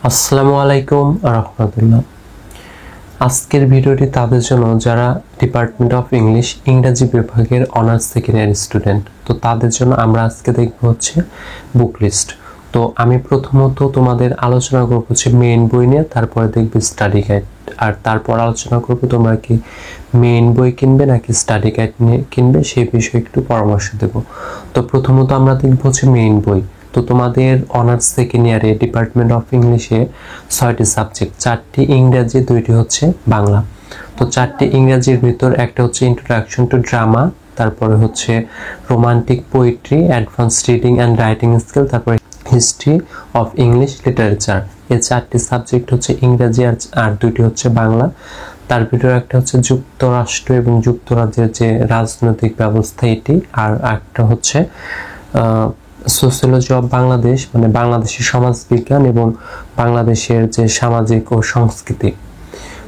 আসসালামু আলাইকুম রাহমাতুল্লাহ। আজকের ভিডিওটি তাদের জন্য যারা ডিপার্টমেন্ট অফ ইংলিশ ইংরেজি বিভাগের অনার্স সেকেন্ড ইয়ার স্টুডেন্ট। তো তাদের জন্য আমরা আজকে দেখব হচ্ছে বুক লিস্ট। তো আমি প্রথমত তোমাদের আলোচনা করব হচ্ছে মেইন বই নিয়ে, তারপরে দেখবে স্টাডি গাইড, আর তারপর আলোচনা করব তোমরা কি মেইন বই কিনবে নাকি স্টাডি গাইড নিয়ে কিনবে সেই বিষয়ে একটু পরামর্শ দেব। তো প্রথমত আমরা দেখব হচ্ছে মেইন বই। তো তোমাদের অনার্স সেকেন্ড ইয়ারে ডিপার্টমেন্ট অফ ইংলিশে 6টি সাবজেক্ট, 4টি ইংরেজি, 2টি হচ্ছে বাংলা। তো 4টি ইংরেজির ভিতর একটা হচ্ছে ইন্ট্রোডাকশন টু ড্রামা, তারপরে হচ্ছে romantic poetry, advance reading and writing skill, তারপরে হিস্ট্রি অফ ইংলিশ লিটারেচার। এই 4টি সাবজেক্ট হচ্ছে ইংরেজি আর 2টি হচ্ছে বাংলা। তার ভিতরে একটা হচ্ছে যুক্তরাষ্ট্র এবং যুক্তরাজ্যের যে রাজনৈতিক ব্যবস্থা এটি, আর একটা হচ্ছে সোশিওলজি অফ বাংলাদেশ, মানে বাংলাদেশের সমাজবিজ্ঞান এবং বাংলাদেশের যে সামাজিক ও সংস্কৃতি।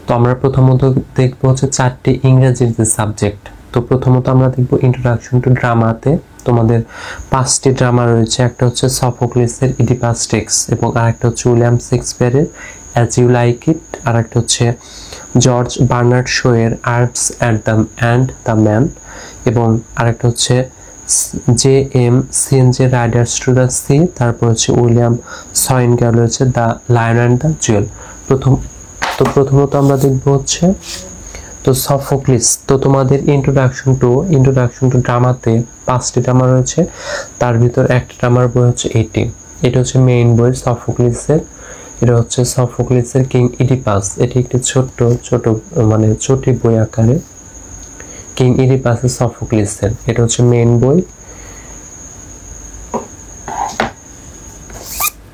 তো আমরা প্রথমত দেখব হচ্ছে 4টি ইংরেজির যে সাবজেক্ট। তো প্রথমত আমরা দেখব ইন্ট্রোডাকশন টু ড্রামাতে তোমাদের 5টি ড্রামা রয়েছে। একটা হচ্ছে সফোক্লিসের ইডিপাস টেক্স, এবং আরেকটা হচ্ছে উইলিয়াম শেক্সপিয়ারের অ্যাজ ইউ লাইক ইট, আর একটা হচ্ছে জর্জ বার্নার্ড শোয়ের আর্বস অ্যান্ড দ্য ম্যান, এবং আরেকটা হচ্ছে J M Synge riders to the sea, তারপর হচ্ছে উইলিয়াম সয়েনগার রয়েছে the lion and the jewel. প্রথমত আমরা দেখব হচ্ছে তো সফোক্লিস। তো তোমাদের ইন্ট্রোডাকশন টু ড্রামাতে 5টি ড্রামা রয়েছে, তার ভিতর একটা ড্রামার বই হচ্ছে এটা হচ্ছে মেইন বই সফোক্লিসের। এটা হচ্ছে সফোক্লিসের কিং ইডিপাস। এটি একটি ছোট মানে ছোটি বই আকারে, কিং ইডিপাসের সফোক্লিসের। এটা হচ্ছে মেইন বই।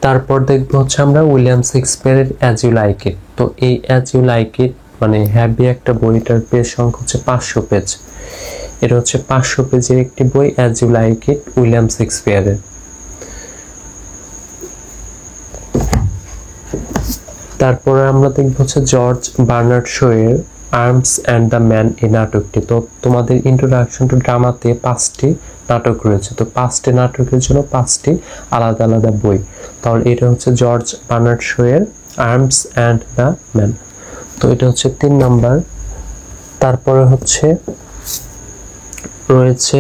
তারপর দেখবো হচ্ছে আমরা উইলিয়াম শেক্সপিয়ারের অ্যাজ ইউ লাইক ইট। তো এই অ্যাজ ইউ লাইক ইট মানে হ্যাভি একটা বই, এটার পেজ সংখ্যা হচ্ছে 500 পেজ। এটা হচ্ছে 500 পেজের একটি বই, as you like it, William শেক্সপিয়ারের। তারপরে আমরা দেখবো হচ্ছে জর্জ বার্নার্ড শোয়ের আর্মস অ্যান্ড দ্য ম্যান, এই নাটকটি। তো তোমাদের ইন্ট্রোডাকশন টু ড্রামাতে 5টি নাটক রয়েছে। তো 5টি নাটকের জন্য 5টি আলাদা আলাদা বই। তাহলে এটা হচ্ছে জর্জ বার্নার্ড শোয়ের আর্মস অ্যান্ড দ্য ম্যান। তো এটা হচ্ছে 3 নাম্বার। তারপরে হচ্ছে রয়েছে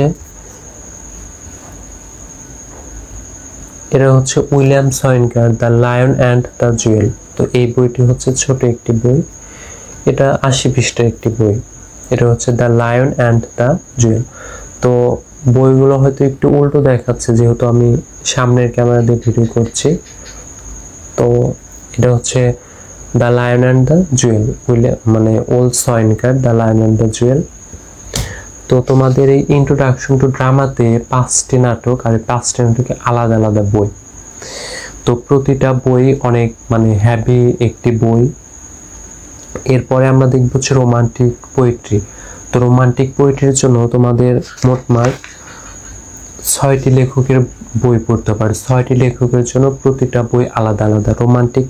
এটা হচ্ছে উইলিয়াম সয়েনগার the lion and the jewel. তো এই বইটি হচ্ছে ছোট একটি বই, এটা 80 পৃষ্ঠার একটি বই। এটা হচ্ছে the lion and the jewel. তো বইগুলো হয়তো একটু উল্টো দেখাচ্ছে যেহেতু আমি সামনের ক্যামেরা দিয়ে ভিডিও করছি। তো এটা হচ্ছে the lion and the jewel, মানে ওল্ড সয়েনগার the lion and the jewel. তো তোমাদের এই ইন্ট্রোডাকশন টু ড্রামাতে 5টি নাটক, আর 5টি নাটকে আলাদা আলাদা বই। তো প্রতিটা বই অনেক মানে হ্যাভি একটি বই। এরপরে আমরা দেখব হচ্ছে রোমান্টিক পোয়েট্রি। তো রোমান্টিক পোয়েট্রির জন্য তোমাদের মোটমাট 6টি লেখকের বই পড়তে পারে। 6টি লেখকের জন্য প্রতিটা বই আলাদা আলাদা। রোমান্টিক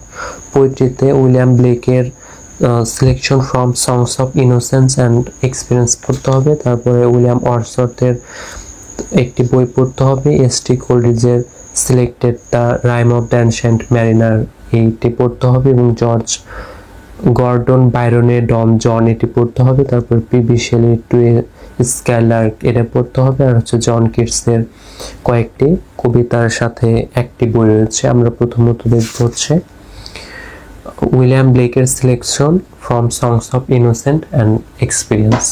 পোয়েট্রিতে উইলিয়াম ব্লেকের selection from songs of innocence and experience পড়তে হবে। তারপরে উইলিয়াম ওয়ার্ডসওয়ার্থের একটি বই পড়তে হবে, এস.টি. কোলরিজের selected the rime of the ancient mariner, এইটি পড়তে হবে, এবং জর্জ গর্ডন বাইরনের ডন জন, এটি পড়তে হবে। তারপর পি.বি. শেলি টু স্কাইলার্ক, এটা পড়তে হবে। আর হচ্ছে জন কিটসের কয়েকটি কবিতার সাথে একটি বই রয়েছে। আমরা প্রথমত দেখব হচ্ছে উইলিয়াম ব্লেকের selection from songs of innocent and experience.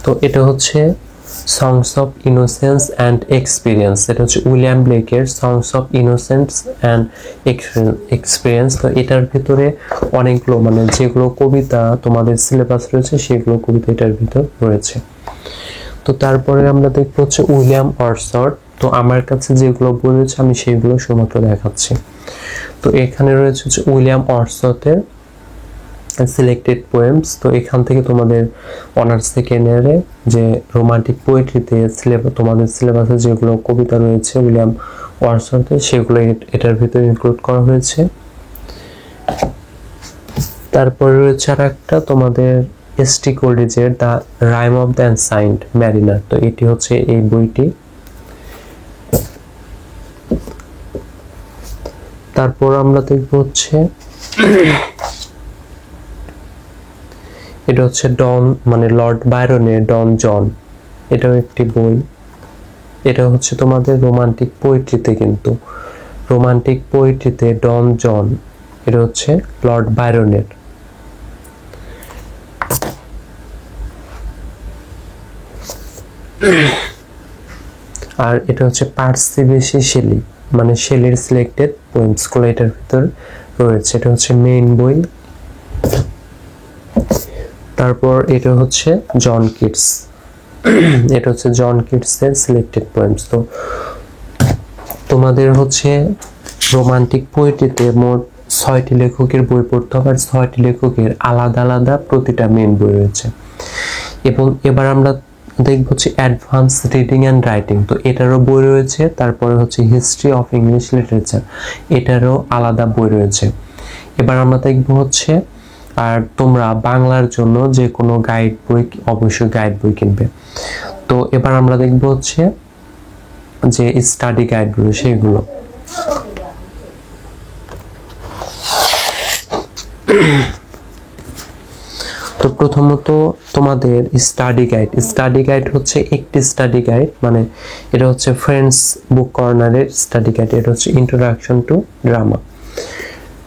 তো এটা হচ্ছে songs of innocence and experience. এটা হচ্ছে উইলিয়াম ব্লেকের songs of innocence and experience. তো এটার ভিতরে অনেকগুলো মানে যেগুলো কবিতা তোমাদের সিলেবাস রয়েছে সেগুলো কবিতা এটার ভিতর রয়েছে। তো তারপরে আমরা দেখবো হচ্ছে উইলিয়াম ওয়ার্ডসওয়ার্থ। তো আমার কাছে যেগুলো বই রয়েছে আমি সেগুলো শুধুমাত্র দেখাচ্ছি। তো এখানে রয়েছে হচ্ছে উইলিয়াম ওয়ার্ডসওয়ার্থের সিলেক্টেড পোয়েমস। তো এখান থেকে তোমাদের অনার্স সেকেন্ড ইয়ারে যে রোমান্টিক পোয়েট্রিতে তোমাদের সিলেবাসে যেগুলো কবিতা রয়েছে উইলিয়াম ওয়ার্ডসওয়ার্থের, সেগুলো এটার ভিতরে ইনক্লুড করা হয়েছে। তারপরে রয়েছে আর একটা তোমাদের এস.টি. কোলরিজের the rime of the ancient mariner. তো এটি হচ্ছে এই বইটি। তারপর আমরা দেখব হচ্ছে এটা হচ্ছে ডন মানে লর্ড বায়রনের ডন জন, এটাও একটি বই। এটা হচ্ছে তোমাদের রোমান্টিক পোয়েট্রিতে, কিন্তু রোমান্টিক পোয়েট্রিতে ডন জন এটা হচ্ছে লর্ড বায়রনের। আর এটা হচ্ছে পার্সি বেশি শেলি মানে শেলির সিলেক্টেড পোয়েমস গুলো এটার ভিতর রয়েছে। এটা হচ্ছে মেইন বই। তারপর এটা হচ্ছে জন কিটস, এটা হচ্ছে জন কিটসের সিলেক্টেড পোয়েমস। তো তোমাদের হচ্ছে রোমান্টিক পোয়েট্রিতে মোট 6টি লেখকের বই পড়তে হবে, আর 6টি লেখকের আলাদা আলাদা প্রতিটা মেইন বই রয়েছে। এবং এবার আমরা দেখব হচ্ছে অ্যাডভান্স রিডিং অ্যান্ড রাইটিং, তো এটারও বই রয়েছে। তারপরে হচ্ছে হিস্ট্রি অফ ইংলিশ লিটারেচার, এটারও আলাদা বই রয়েছে। এবার আমরা দেখব হচ্ছে, আর তোমরা বাংলার জন্য যে কোনো গাইড বই অবশ্যই গাইড বই কিনবে। তো এবার আমরা দেখব হচ্ছে যে স্টাডি গাইড বই সেগুলো। তো প্রথমত তোমাদের স্টাডি গাইড হচ্ছে একটি স্টাডি গাইড, মানে এটা হচ্ছে ফ্রেন্ডস বুক কর্নারের স্টাডি গাইড। এটা হচ্ছে ইন্ট্রোডাকশন টু ড্রামা।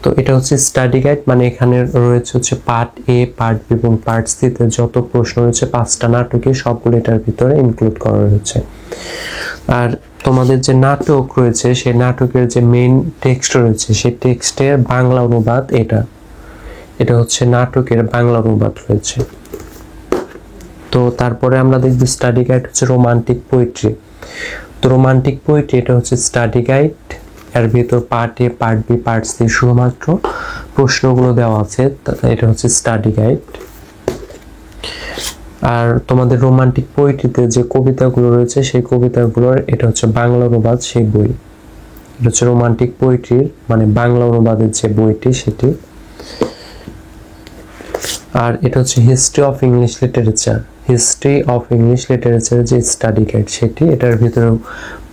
তো এটা হচ্ছে স্টাডি গাইড, মানে এখানে রয়েছে হচ্ছে পার্ট এ, পার্ট বি এবং পার্ট সি তে যত প্রশ্ন রয়েছে 5টা নাটকে সবগুলো এটার ভিতরে ইনক্লুড করা রয়েছে। আর তোমাদের যে নাটক রয়েছে সেই নাটকের যে মেইন টেক্সট রয়েছে সেই টেক্সটের বাংলা অনুবাদ এটা হচ্ছে নাটকের বাংলা অনুবাদ রয়েছে। তো তারপরে আমরা দেখব স্টাডি গাইড হচ্ছে রোমান্টিক পোয়েট্রি। তো রোমান্টিক পোয়েট্রি এটা হচ্ছে স্টাডি গাইড, এর ভিতর part A, part B, part C শুধুমাত্র প্রশ্নগুলো দেওয়া আছে, এটা হচ্ছে স্টাডি গাইড। আর তোমাদের রোমান্টিক পোয়েট্রিতে যে কবিতাগুলো রয়েছে সেই কবিতাগুলোর এটা হচ্ছে বাংলা অনুবাদ সেই বই। এটা হচ্ছে রোমান্টিক পোয়েট্রির মানে বাংলা অনুবাদের যে বইটি সেটি। আর এটা হচ্ছে হিস্ট্রি অফ ইংলিশ লিটারেচারের যে স্টাডি গাইড সেটি। এটার ভিতরে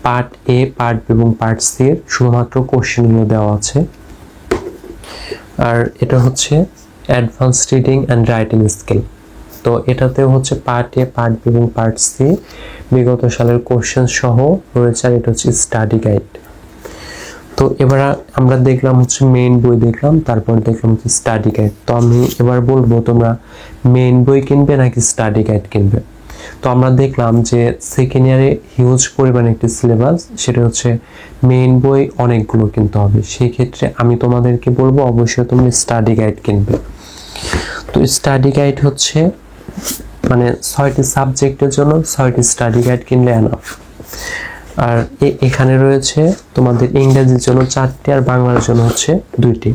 পার্ট এ, পার্ট বি এবং পার্ট সি এর শুধুমাত্র কোশ্চেনগুলো দেওয়া আছে। আর এটা হচ্ছে advance reading and writing skill. তো এটাতে হচ্ছে পার্ট এ, পার্ট বি এবং পার্ট সি বিগত সালের কোশ্চেন সহ রয়েছে। আর এটা হচ্ছে স্টাডি গাইড। তো এবার আমরা দেখলাম হচ্ছে মেইন বই দেখলাম, তারপর দেখলাম হচ্ছে স্টাডি গাইড। তো আমি এবার বলবো তোমরা মেইন বই কিনবে নাকি স্টাডি গাইড কিনবে। তো আমরা দেখলাম যে সেকেন্ড ইয়ারে হিউজ পরিমাণে একটি সিলেবাস, সেটা হচ্ছে মেইন বই অনেকগুলো কিনতে হবে। সেই ক্ষেত্রে আমি তোমাদেরকে বলবো অবশ্যই তুমি স্টাডি গাইড কিনবে। তো স্টাডি গাইড হচ্ছে মানে 6টি সাবজেক্টের জন্য 6টি স্টাডি গাইড কিনলে এনাফ। আর এখানে রয়েছে তোমাদের ইংরেজির জন্য 4টি আর বাংলার জন্য হচ্ছে 2টি।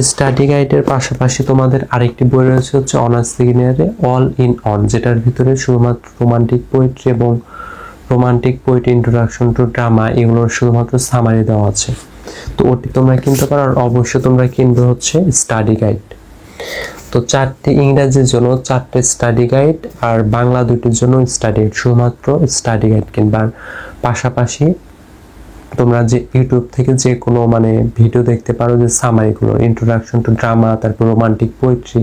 স্টাডি গাইডের পাশাপাশি তোমাদের আরেকটি বই রয়েছে হচ্ছে অনার্স সেকেন্ড ইয়ারে অল ইন অন, যেটার ভিতরে শুধুমাত্র রোমান্টিক পোয়েট্রি এবং romantic poetry introduction to drama এগুলোর শুধুমাত্র সামারি দেওয়া আছে। তো ওটি তোমরা কিনতে পারো। আর অবশ্যই তোমরা কিনবে হচ্ছে স্টাডি গাইড। তো 4টি ইংরেজির জন্য 4টে স্টাডি গাইড আর বাংলা 2টির জন্য স্টাডি গাইড, শুধুমাত্র স্টাডি গাইড কিনবার পাশাপাশি তোমরা যে ইউটিউব থেকে যে কোনো মানে ভিডিও দেখতে পারো যে সামারিগুলো ইন্ট্রোডাকশন টু ড্রামা, তারপর রোমান্টিক পোয়েট্রি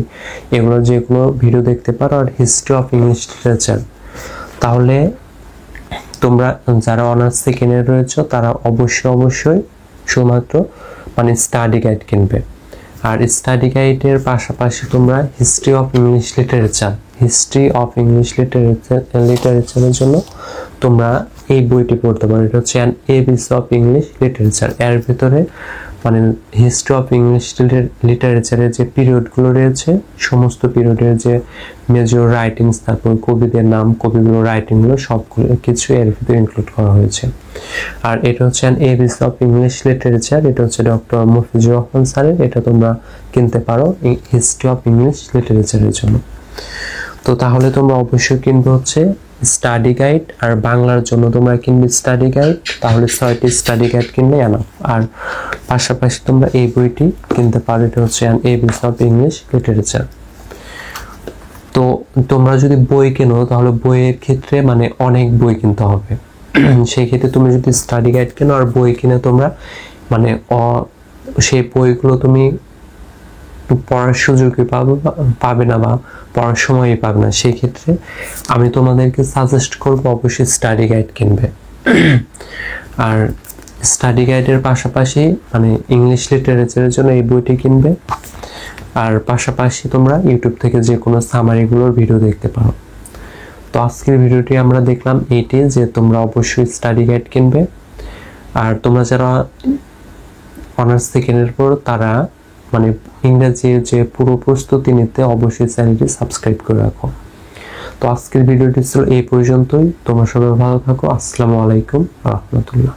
এগুলো যেগুলো ভিডিও দেখতে পারো, আর হিস্ট্রি অফ ইংলিশ লিটারেচার। তাহলে তোমরা যারা অনার্স সেকেন্ড ইয়ার রয়েছে তারা অবশ্যই শুধুমাত্র মানে স্টাডি গাইড কিনবে। আর স্টাডি গাইডের পাশাপাশি তোমরা হিস্ট্রি অফ ইংলিশ লিটারেচারের জন্য তোমরা এই বইটি পড়তে পারো। এটা হচ্ছে an ABC of English literature. এর ভিতরে মানে হিস্ট্রি অফ ইংলিশ লিটারেচারের যে পিরিয়ডগুলো রয়েছে সমস্ত পিরিয়ডের যে মেজর রাইটিংস, তারপর কবিদের নাম, কবিগুলোর রাইটিংগুলো সবগুলো কিছু এর ভিতরে ইনক্লুড করা হয়েছে। আর এটা হচ্ছে an ABC of English literature, এটা হচ্ছে ডক্টর মফিজুর রহমান স্যারের। এটা তোমরা কিনতে পারো হিস্ট্রি অফ ইংলিশ লিটারেচারের জন্য। তো তাহলে তোমরা অবশ্যই কিনবে হচ্ছে স্টাডি গাইড, আর বাংলার জন্য তোমরা কিনবে স্টাডি গাইড। তাহলে 6টি স্টাডি গাইড কিনলে এনাফ। আর পাশাপাশি তোমরা এই বইটি কিনতে পারো, এটা হচ্ছে an ABC of English literature. তো তোমরা যদি বই কেনো তাহলে বইয়ের ক্ষেত্রে মানে অনেক বই কিনতে হবে। সেই ক্ষেত্রে তুমি যদি স্টাডি গাইড কেনো আর বই কিনে তোমরা মানে সেই বইগুলো তুমি পড়ার সুযোগই পাবে না বা পড়ার সময়ই পাবে না। সেই ক্ষেত্রে আমি তোমাদেরকে সাজেস্ট করব অবশ্যই স্টাডি গাইড কিনবে। আর স্টাডি গাইডের পাশাপাশি মানে ইংলিশ লিটারেচারের জন্য এই বইটি কিনবে। আর পাশাপাশি তোমরা ইউটিউব থেকে যে কোনো সামারিগুলোর ভিডিও দেখতে পারো। তো আজকের ভিডিওটি আমরা দেখলাম এইটি যে তোমরা অবশ্যই স্টাডি গাইড কিনবে। আর তোমরা যারা অনার্স সেকেন্ডের পর তারা মানে ইংরেজির যে পুরো প্রস্তুতি নিতে অবশ্যই চ্যানেলটি সাবস্ক্রাইব করে রাখো। তো আজকের ভিডিওটি ছিল এই পর্যন্তই। তোমরা সবাই ভালো থাকো। আসসালামু আলাইকুম ওয়া রাহমাতুল্লাহ।